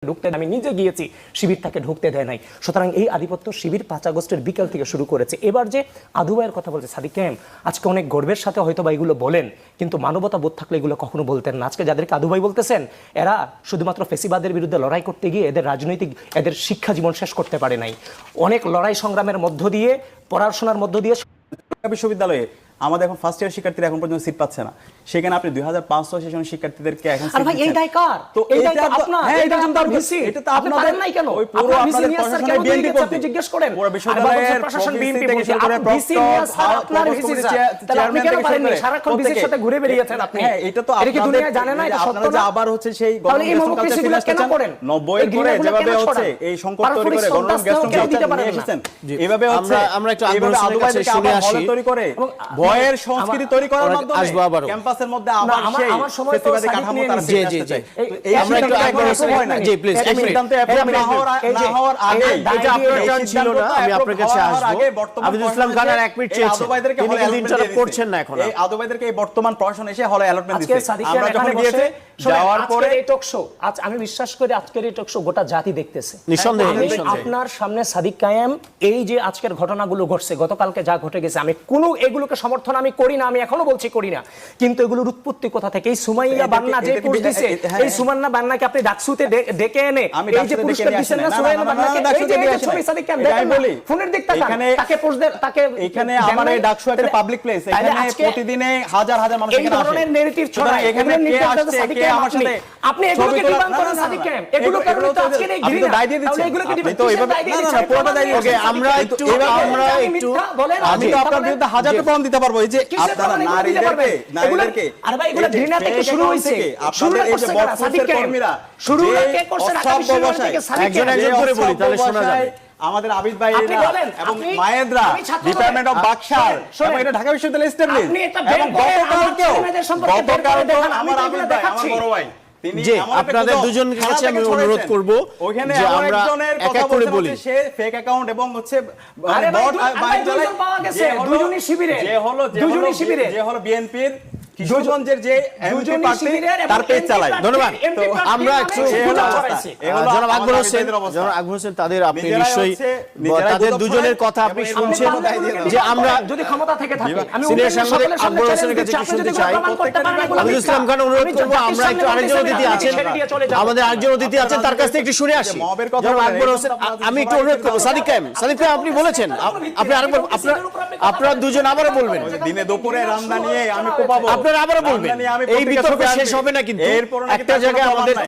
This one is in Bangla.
ঢুকতে আমি নিজে গিয়েছি, শিবির তাকে ঢুকতে দেয় নাই। সুতরাং এই আধিপত্য শিবির 5 আগস্টের বিকাল থেকে শুরু করেছে। এবার যে আদু ভাইয়ের কথা বলছে সাদিক কায়েম, আজকে অনেক গর্বের সাথে হয়তো বা এগুলো বলেন, কিন্তু মানবতা বোধ থাকলে এগুলো কখনো বলতেন না। আজকে যাদেরকে আদু ভাই বলতেছেন, এরা শুধুমাত্র ফেসিবাদের বিরুদ্ধে লড়াই করতে গিয়ে এদের শিক্ষা জীবন শেষ করতে পারে নাই। অনেক লড়াই সংগ্রামের মধ্য দিয়ে, পড়াশোনার মধ্য দিয়ে বিশ্ববিদ্যালয়ে আমাদের এখন ফার্স্ট ইয়ার শিক্ষার্থীরা এখন পর্যন্ত সিট পাচ্ছে না। সেখানে আপনি 2005 সেশন শিক্ষার্থীদেরকে এখন আর ভাই এই দায় কার? তো এই দায় তো আপনার, হ্যাঁ, এই দায় আপনার ভিসি। এটা তো আপনি পারেন নাই কেন? ওই পুরো আপনাদের প্রশাসনের বিএনপি আপনি জিজ্ঞেস করেন। পুরো বিশ্ববিদ্যালয়ের প্রশাসন বিএনপি থেকে শুরু করে ভিসি নিয়ে স্যার আপনার ভিসি স্যার। তাহলে আপনি কেন পারেন না? সারাক্ষণ ভিসির সাথে ঘুরে বেরিয়েছেন আপনি। হ্যাঁ, এটা তো আপনাদের দুনিয়া জানে না, এটা সত্য না। আবার হচ্ছে সেই তাহলে এই মমক্রেসিগুলো কেন করেন? 90 এর পরে যেভাবে হচ্ছে এই সংকট তৈরি করে গণরুম গ্যাস নিয়ে এসেছেন, এভাবে হচ্ছে আমরা একটু আগ্রহের কাছে শুনে আসি। তৈরি করে ভয়ের সংস্কৃতি তৈরি করার মাধ্যমে ক্যাম্পাসের মধ্যে আবার সেই ফেসিবাদী কাঠামো তারা ফিরে আসতে চায়। আমরা একটু আগ্রহের জি প্লিজ এক মিনিট না হওয়ার আগে এটা আপনার টার্ন ছিল না, আমি আপনার কাছে আসবো। আবিদুল ইসলাম খান আর 1 মিনিট চেয়েছেন, তিনি কিন্তু ইন্টারাপ্ট করছেন না এখন। এই আদু ভাইদেরকে এই বর্তমান প্রশাসন এসে হলে অ্যালটমেন্ট দিতে আমরা যখন গিয়েছে যাওয়ার পরে এই টক শো, আজ আমি বিশ্বাস করি আজকের এই টক শো গোটা জাতি দেখতেছে। নিঃসন্দেহে আপনার সামনে সাদিক কায়েম এই যে আজকের ঘটনাগুলো ঘটছে, গতকালকে যা ঘটে গেছে, আমি কোনো এগুলোকে সমর্থন আমি করি না, আমি এখনো বলছি করি না, কিন্তু এগুলোর উৎপত্তি কোথা থেকে? এই সুমাইয়া বান্না যে পোস্ট দিছে, এই সুমান্না বান্নাকে আপনি ডাকসুতে ডেকে এনে এই যে পুরস্কার দিবেন না সুমাইয়া বান্নাকে, এই যে এটা ছবি সাদিক কায়েম দেখেন, বলি ফোনের দিক তাকান, তাকে পোস্ট দেন, তাকে এখানে আমার এই ডাকসু একটা পাবলিক প্লেস, এখানে প্রতিদিনে হাজার হাজার মানুষ এখানে আসে। এই ধরনের নেগেটিভ ছড়া এখানে কে আসছে, কে আমার সাথে আপনি এগুলোকে ডিমান্ড করেন সাদিক কায়েম, এগুলো কারণে তো আজকে এই ঘৃণা, তাহলে এগুলোকে দিবেন তো এইভাবে না পুরোটা দায়। ওকে, আমরা একটু আমি তো আপনার বিরুদ্ধে হাজারটা প্রমাণ দিতে পারবো। এই যে আপনারা নারীদেরকে আর ভাই এগুলো ঘৃণা থেকে শুরু হইছে, আপনাদের এই যে বর্তমানের কর্মীরা শুরু কে করছে ঢাকা বিশ্ববিদ্যালয় থেকে সাদিক একজন একজন করে বলি তাহলে শোনা যাবে। আমাদের আবিদ ভাই এবং মায়েদরা ডিপার্টমেন্ট অফ বাকশাল এবং এটা ঢাকা বিশ্ববিদ্যালয় এস্টাবলিশ এবং গতকালকেও আমার আবিদ ভাই, আমার বড় ভাই, জি আপনাদের দুজনের কাছে আমি অনুরোধ করব যে আমরা এক এক করে বলি। সে ফেক অ্যাকাউন্ট এবং হচ্ছে বট বাইক পাওয়া গেছে দুজনই শিবিরে, যে হলো বিএনপির কিশোরগঞ্জের যে এমপি প্রার্থী তার পেজ চালায়। ধন্যবাদ। তো আমরা একটু জনাব আকবর হোসেন তাদের আপনি নিশ্চয়ই তাদের দুজনের কথা আপনি শুনছেন যে আমরা যদি ক্ষমতা থেকে থাকে আমি সিনিয়র সাংবাদিক আকবর হোসেনের কাছে কি শুনতে চাই। আবিদুল ইসলাম খান অনুরোধ করব আমরা একটু আরেকজন অতিথি আছেন, আমাদের আরেকজন অতিথি আছেন, তার কাছ থেকে একটু শুনে আসি। জনাব আকবর হোসেন আমি একটু অনুরোধ করব। সাদিক কায়েম আপনি বলেছেন, আপনি আরেকবার আপনারা দুজন আবারও বলবেন। দিনে দুপুরে রান্না নিয়ে আমি কোপাবো, আপনারা আবারও বলবেন। এই বিতর্ক শেষ হবে না কিন্তু একটা জায়গায় আমাদের